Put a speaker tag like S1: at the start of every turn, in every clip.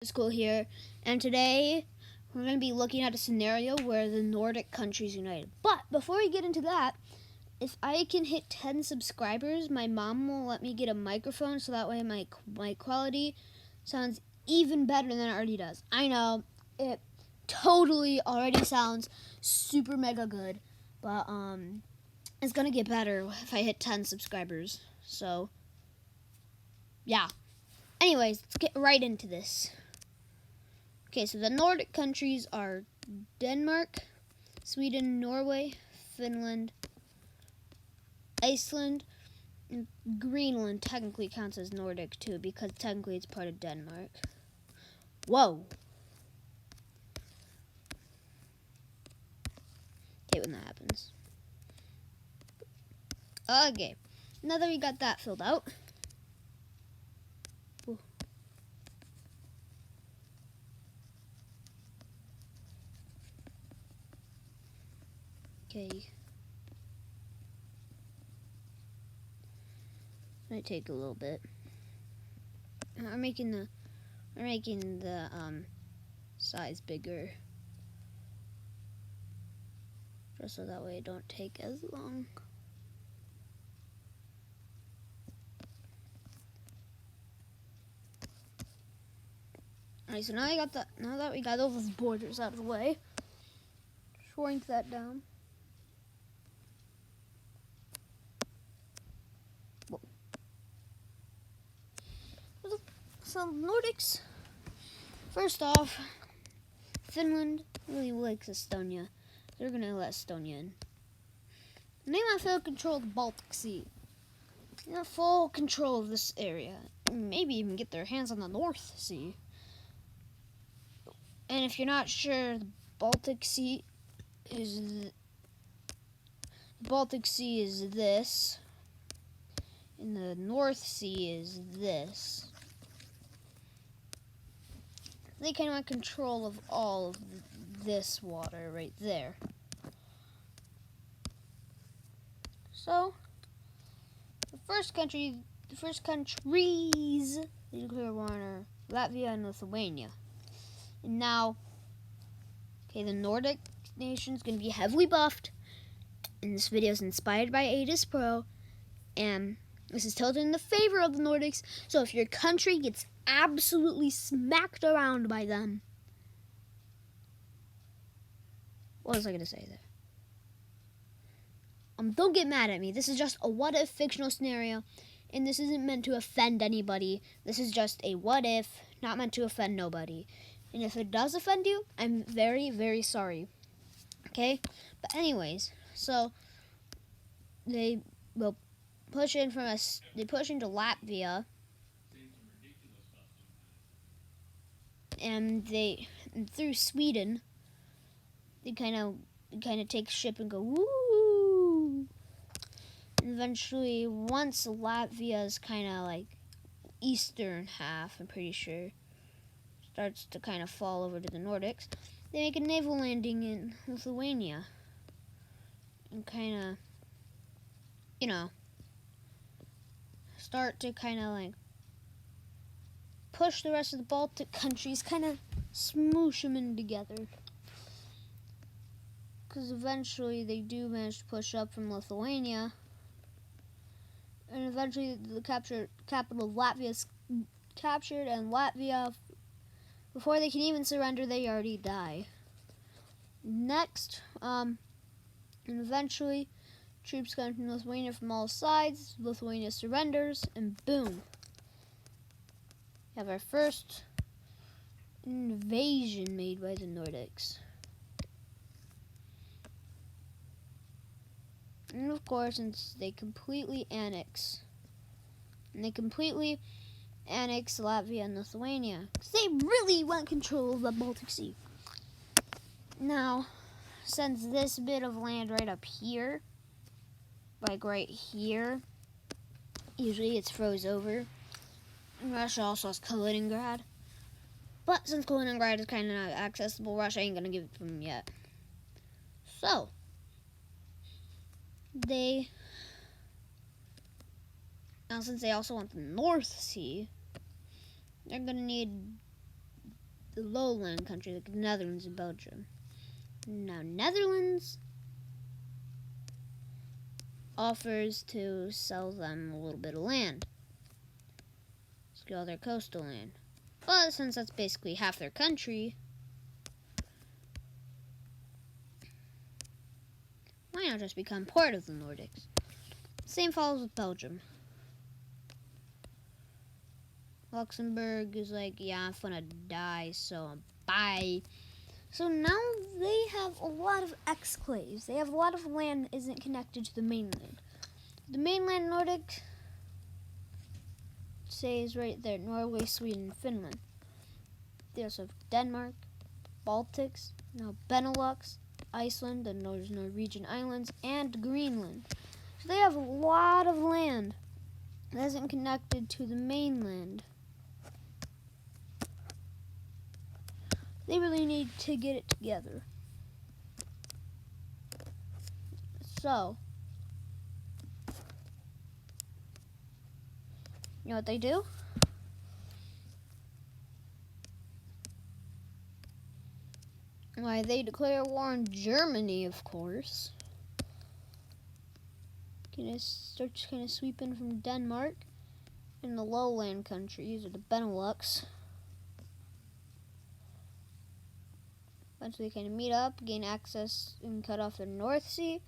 S1: School here, and today we're going to be looking at a scenario where the Nordic countries united. But before we get into that, if I can hit 10 subscribers, my mom will let me get a microphone so that way my quality sounds even better than it already does. I know it totally already sounds super mega good, but it's going to get better if I hit 10 subscribers. So yeah. Anyways, let's get right into this. Okay, so the Nordic countries are Denmark, Sweden, Norway, Finland, Iceland, and Greenland technically counts as Nordic too because technically it's part of Denmark. Whoa. Hate when that happens. Okay, now that we got that filled out, okay. Might take a little bit. We're making the size bigger, just so that way it don't take as long. Alright, so now that we got all those borders out of the way, shrink that down. So Nordics, first off, Finland really likes Estonia. They're gonna let Estonia in. And they want full control of the Baltic Sea. They want full control of this area. Maybe even get their hands on the North Sea. And if you're not sure, the Baltic Sea is this, and the North Sea is this. They kind of want control of all of this water right there. So, the first countries to declare war are Latvia and Lithuania. And now, okay, the Nordic nation's going to be heavily buffed. And this video is inspired by AiddizPro. And this is tilted in the favor of the Nordics. So if your country gets absolutely smacked around by them. What was I going to say there? Don't get mad at me. This is just a what-if fictional scenario. And this isn't meant to offend anybody. This is just a what-if, not meant to offend nobody. And if it does offend you, I'm very, very sorry. Okay? But anyways, so they will push in from us. They push into Latvia, and through Sweden, they kind of take a ship and go woo. And eventually, once Latvia's kind of like eastern half, I'm pretty sure, starts to kind of fall over to the Nordics, they make a naval landing in Lithuania and kind of, start to kind of like push the rest of the Baltic countries, kind of smoosh them in together. Because eventually they do manage to push up from Lithuania, and eventually the capital of Latvia is captured, and Latvia, before they can even surrender, they already die. Next, and eventually troops come from Lithuania from all sides. Lithuania surrenders, and boom. We have our first invasion made by the Nordics. And of course, since they completely annex Latvia and Lithuania, because they really want control of the Baltic Sea. Now, since this bit of land right up here, like right here, usually it's froze over. And Russia also has Kaliningrad. But since Kaliningrad is kind of not accessible, Russia ain't going to give it to them yet. So, now since they also want the North Sea, they're going to need the lowland country, like the Netherlands and Belgium. Now, Netherlands offers to sell them a little bit of land. Scale their coastal land. But since that's basically half their country, why not just become part of the Nordics? Same follows with Belgium. Luxembourg is like, yeah, I'm gonna die, so bye. So now they have a lot of exclaves. They have a lot of land that isn't connected to the mainland. The mainland Nordic, say, is right there. Norway, Sweden, Finland. They also have Denmark, Baltics, now Benelux, Iceland, the Norwegian islands, and Greenland. So they have a lot of land that isn't connected to the mainland. They really need to get it together. So, you know what they do? Why, they declare war on Germany, of course. Start kind of sweeping from Denmark and the lowland countries, or the Benelux. Eventually kind of meet up, gain access, and cut off their North Sea.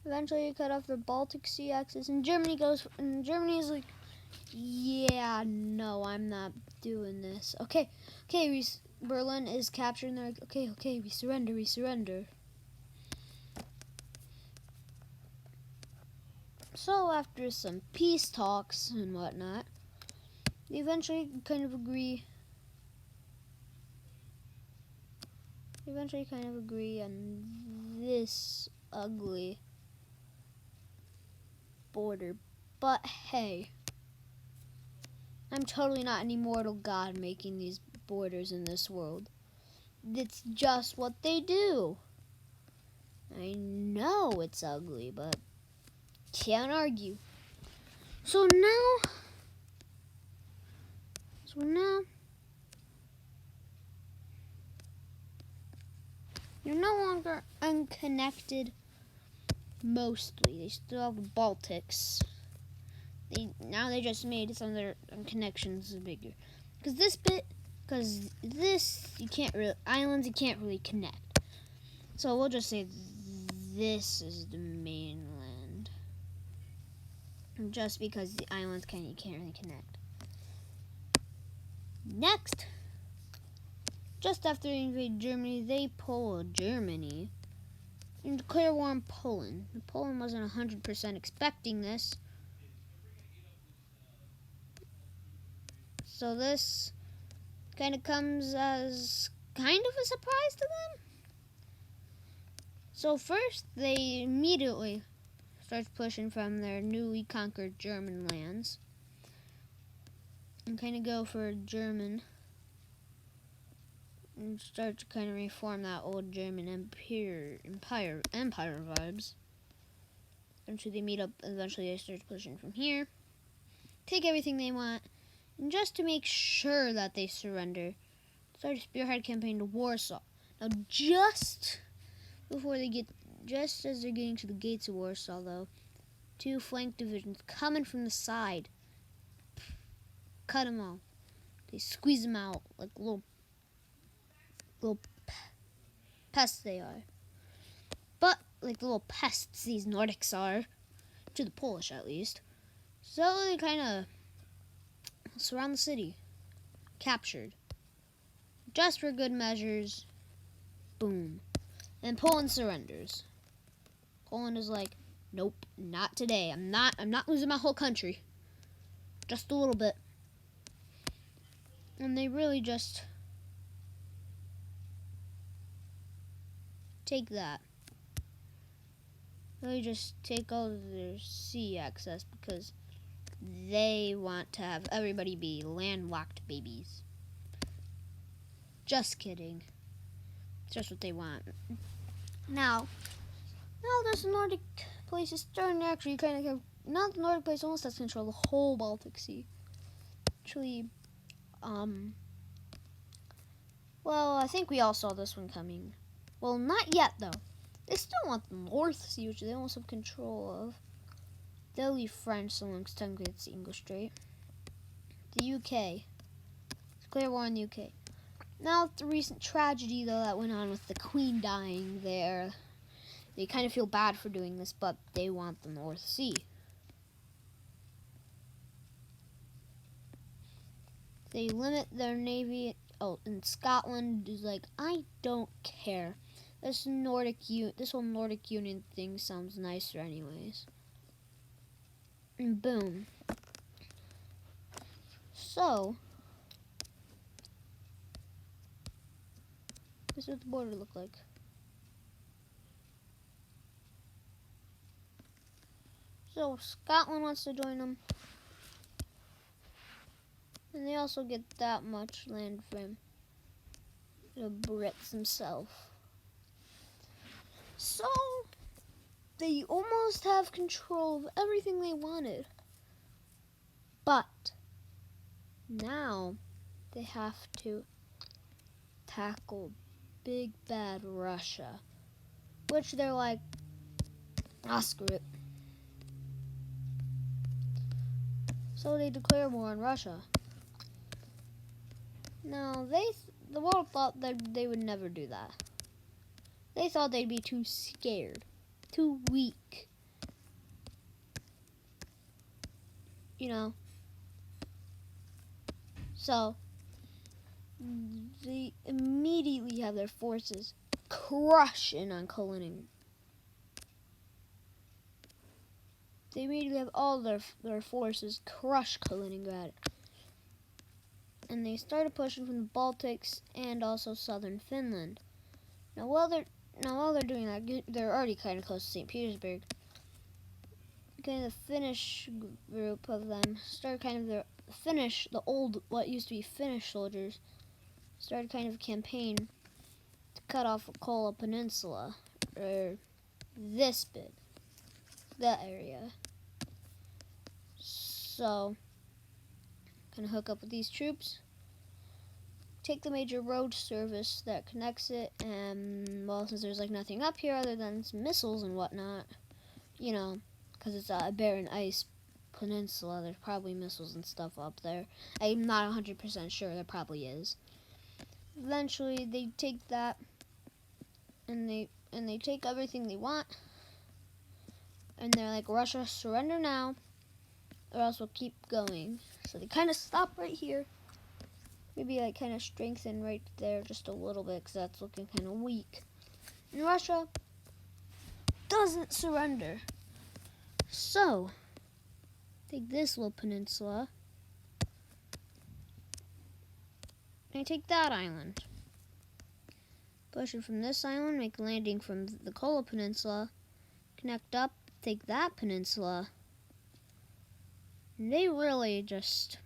S1: Eventually cut off their Baltic Sea access, and Germany is like, yeah, no, I'm not doing this. Okay, Berlin is captured, and they're like, okay, we surrender. So after some peace talks and whatnot, they eventually kind of agree on this ugly border. But hey, I'm totally not an immortal god making these borders in this world. It's just what they do. I know it's ugly, but can't argue. So now you're no longer unconnected. Mostly, they still have the Baltics. They just made some of their connections bigger. Because this you can't really connect. So we'll just say this is the mainland. Just because the islands you can't really connect. Next, just after they invade Germany, they pull Germany and declare war on Poland. Poland wasn't 100% expecting this. So this kind of comes as kind of a surprise to them. So first, they immediately start pushing from their newly conquered German lands and kind of go for German and start to kind of reform that old German empire vibes. Eventually they start pushing from here, take everything they want, and just to make sure that they surrender, start a spearhead campaign to Warsaw. Now just as they're getting to the gates of Warsaw though, two flank divisions coming from the side, cut them all. They squeeze them out like little pests they are. But like the little pests these Nordics are, to the Polish at least. So they kind of surround the city. Captured. Just for good measures. Boom. And Poland surrenders. Poland is like, nope, not today. I'm not losing my whole country. Just a little bit. And they really just take that. They just take all of their sea access because they want to have everybody be landlocked babies. Just kidding. It's just what they want. Now this Nordic place is starting to actually kind of have, not the Nordic place almost has control of the whole Baltic Sea. Actually, Well, I think we all saw this one coming. Well, not yet, though. They still want the North Sea, which they almost have control of. They'll leave France so long as technically it's the English Strait. The UK. Declare war on the UK. Now, the recent tragedy, though, that went on with the Queen dying there, they kind of feel bad for doing this, but they want the North Sea. They limit their navy. Oh, and Scotland is like, I don't care. This whole Nordic Union thing sounds nicer anyways. And boom. So, this is what the border looked like. So, Scotland wants to join them. And they also get that much land from the Brits themselves. So, they almost have control of everything they wanted. But, now, they have to tackle big bad Russia. Which they're like, screw it. So they declare war on Russia. Now, the world thought that they would never do that. They thought they'd be too scared, too weak. You know. So, they immediately have their forces crush in on Kaliningrad. They immediately have all their forces crush Kaliningrad. And they started pushing from the Baltics and also southern Finland. Now while they're doing that, they're already kind of close to St. Petersburg. Kind of the Finnish group of them started the old, what used to be Finnish soldiers, started kind of a campaign to cut off the Kola Peninsula, or this bit, that area. So, gonna hook up with these troops, take the major road service that connects it, and well, since there's like nothing up here other than some missiles and whatnot, you know, because it's a barren ice peninsula, there's probably missiles and stuff up there. I'm not 100% sure, there probably is. Eventually, they take that, and they take everything they want, and they're like, Russia, surrender now, or else we'll keep going. So they kind of stop right here. Maybe like kind of strengthen right there just a little bit, because that's looking kind of weak. And Russia doesn't surrender. So, take this little peninsula, and take that island. Push it from this island, make a landing from the Kola Peninsula, connect up, take that peninsula, and they really just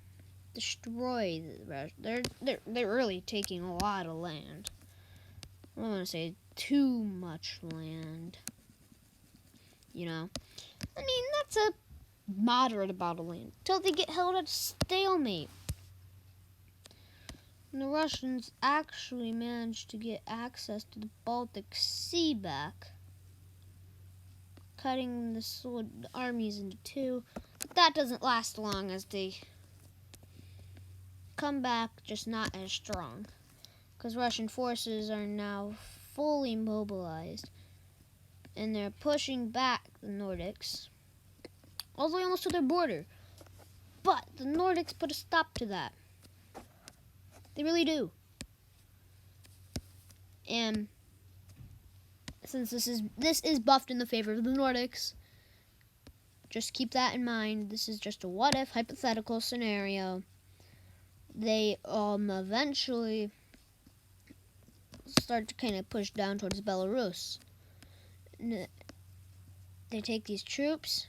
S1: destroy the rest. They're really taking a lot of land. I don't want to say too much land. You know, I mean, that's a moderate amount of land until they get held at a stalemate. And the Russians actually managed to get access to the Baltic Sea back, cutting the armies into two. But that doesn't last long, as they come back just not as strong, because Russian forces are now fully mobilized, and they're pushing back the Nordics all the way almost to their border. But the Nordics put a stop to that. They really do. And since this is buffed in the favor of the Nordics, just keep that in mind. This is just a what-if hypothetical scenario. They eventually start to kind of push down towards Belarus. They take these troops,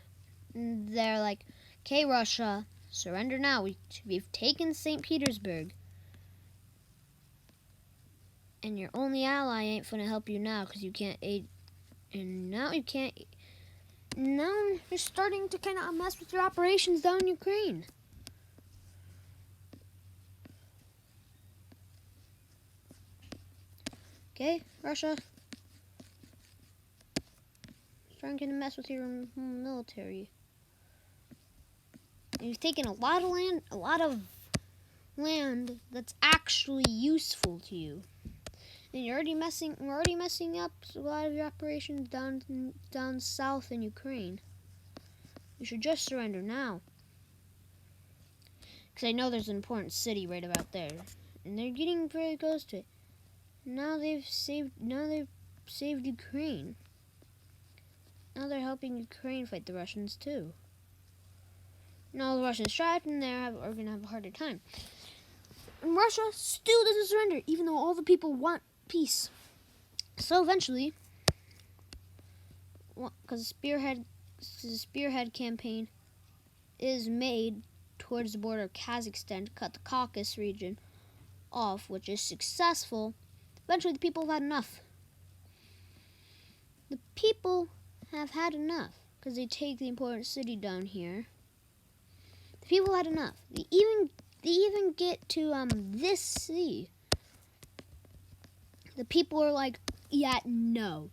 S1: and they're like, okay, Russia, surrender now. We've taken St. Petersburg. And your only ally ain't going to help you now, because you can't aid. And now you can't. Now you're starting to kind of mess with your operations down in Ukraine. Okay, Russia. Trying to mess with your military. You've taken a lot of land that's actually useful to you. And we're already messing up a lot of your operations down south in Ukraine. You should just surrender now. Because I know there's an important city right about there. And they're getting very close to it. Now they've saved Ukraine. Now they're helping Ukraine fight the Russians too. Now the Russians tried and are going to have a harder time. And Russia still doesn't surrender, even though all the people want peace. So eventually, because the spearhead campaign is made towards the border of Kazakhstan to cut the Caucasus region off, which is successful, eventually the people have had enough. The people have had enough because they take the important city down here. The people had enough. They even get to this sea. The people are like, yeah, no.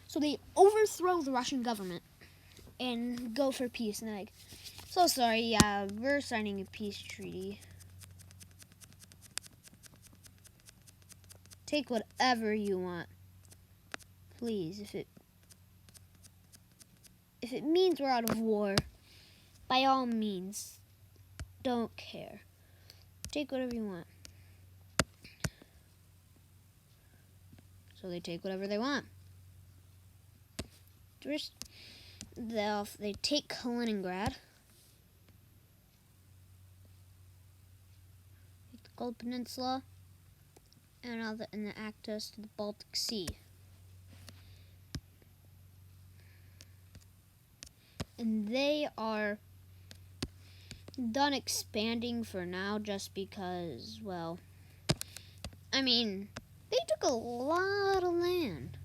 S1: So they overthrow the Russian government and go for peace. And they're like, so sorry, yeah, we're signing a peace treaty. Take whatever you want. Please, if it means we're out of war, by all means, don't care. Take whatever you want. So they take whatever they want. First, they take Kaliningrad. The Gold Peninsula. And the access to the Baltic Sea. And they are done expanding for now just because, well, I mean, they took a lot of land.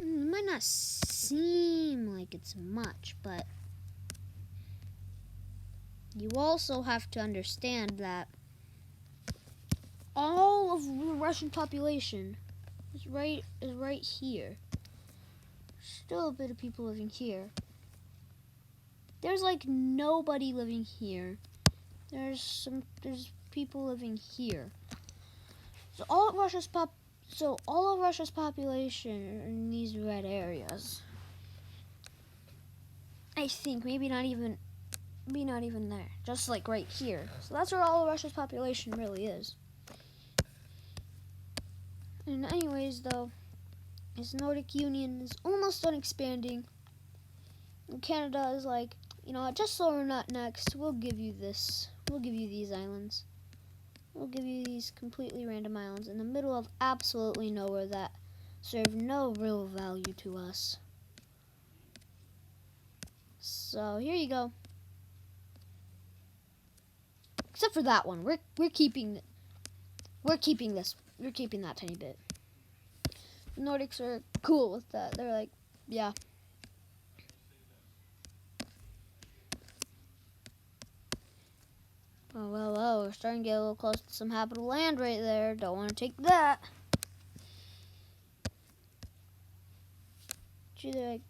S1: It might not seem like it's much, but you also have to understand that all of the Russian population is right here. Still a bit of people living here. There's like nobody living here. There's people living here. So all of Russia's population are in these red areas. I think maybe not even there. Just like right here. So that's where all of Russia's population really is. And anyways though, this Nordic Union is almost done expanding. And Canada is like, you know what, just so we're not next, we'll give you this. We'll give you these islands. We'll give you these completely random islands in the middle of absolutely nowhere that serve no real value to us. So here you go. Except for that one. We're keeping this. We're keeping that tiny bit. The Nordics are cool with that. They're like, yeah. Oh, well, we're starting to get a little close to some habitable land right there. Don't want to take that. They're like,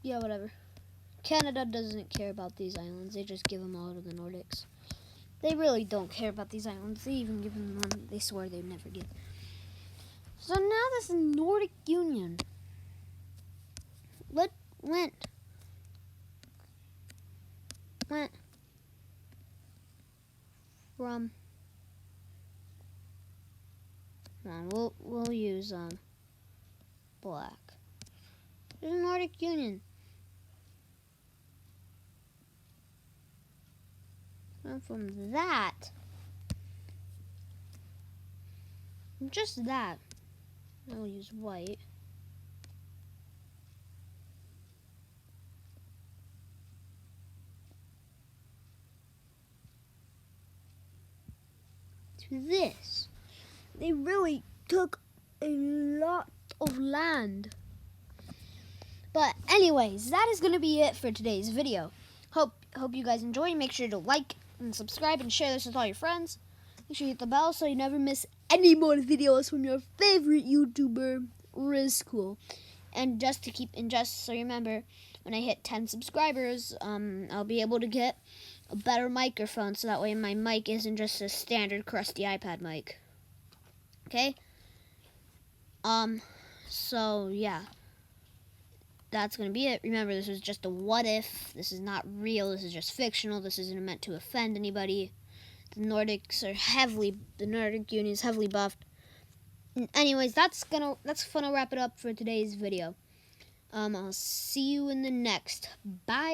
S1: yeah, whatever. Canada doesn't care about these islands. They just give them all to the Nordics. They really don't care about these islands. They even give them one they swear they'd never give. So now this Nordic Union went from. We'll use black. There's a Nordic Union. And from that, just that, I'll use white. To this, they really took a lot of land. But anyways, that is going to be it for today's video. Hope you guys enjoy. Make sure to like and subscribe and share this with all your friends. Make sure you hit the bell so you never miss any more videos from your favorite YouTuber, Riz Cool. And just so you remember, when I hit 10 subscribers, I'll be able to get a better microphone, so that way my mic isn't just a standard crusty iPad mic. Okay? So yeah. That's going to be it. Remember, this is just a what if. This is not real. This is just fictional. This isn't meant to offend anybody. The Nordic Union is heavily buffed. Anyways, that's gonna wrap it up for today's video. I'll see you in the next. Bye.